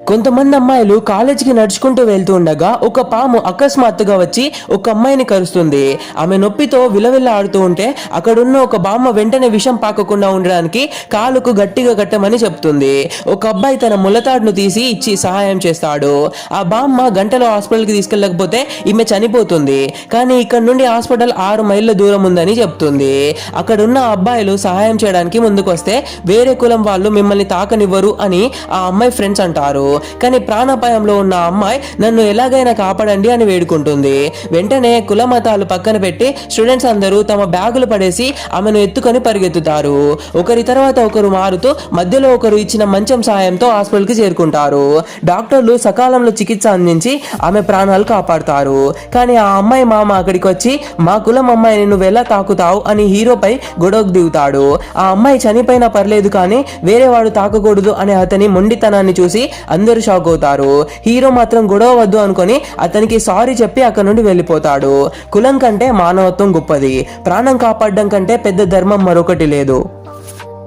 కొంతమంది అమ్మాయిలు కాలేజీకి నడుచుకుంటూ వెళ్తూ ఉండగా ఒక పాము అకస్మాత్తుగా వచ్చి ఒక అమ్మాయిని కరుస్తుంది. ఆమె నొప్పితో విలవిల్ల ఆడుతూ ఉంటే అక్కడున్న ఒక బామ్మ వెంటనే విషం పాకకుండా ఉండడానికి కాలుకు గట్టిగా కట్టమని చెప్తుంది. ఒక అబ్బాయి తన ములతాడును తీసి ఇచ్చి సహాయం చేస్తాడు. ఆ బామ్మ గంటలో హాస్పిటల్కి తీసుకెళ్ళకపోతే ఈమె చనిపోతుంది. కానీ ఇక్కడ నుండి హాస్పిటల్ 6 మైళ్ళ దూరం ఉందని చెప్తుంది. అక్కడున్న అబ్బాయిలు సహాయం చేయడానికి ముందుకొస్తే వేరే కులం వాళ్ళు మిమ్మల్ని తాకనివ్వరు అని ఆ అమ్మాయి ఫ్రెండ్స్ అంటారు. కానీ ప్రాణాపాయంలో ఉన్న అమ్మాయి నన్ను ఎలాగైనా కాపాడండి అని వేడుకుంటుంది. వెంటనే కుల మతాలు పక్కన పెట్టి స్టూడెంట్స్ అందరూ తమ బ్యాగులు పడేసి ఆమెను ఎత్తుకొని పరిగెత్తుతారు. ఒకరి తర్వాత ఒకరు మారుతూ మధ్యలో ఒకరు ఇచ్చిన మంచం సాయంతో హాస్పిటల్కి చేరుకుంటారు. డాక్టర్లు సకాలంలో చికిత్స అందించి ఆమె ప్రాణాలు కాపాడుతారు. కానీ ఆ అమ్మాయి మామ అక్కడికి వచ్చి మా కులం అమ్మాయిని నువ్వు ఎలా తాకుతావు అని హీరోపై గొడవకు దిగుతాడు. ఆ అమ్మాయి చనిపోయినా పర్లేదు కానీ వేరే వాడు తాకకూడదు అనే అతని మొండితనాన్ని చూసి అందరూ షాక్ అవుతారు. హీరో మాత్రం గొడవ వద్దు అనుకొని అతనికి సారీ చెప్పి అక్కడ నుండి వెళ్ళిపోతాడు. కులం కంటే మానవత్వం గొప్పది. ప్రాణం కాపాడడం కంటే పెద్ద ధర్మం మరొకటి లేదు.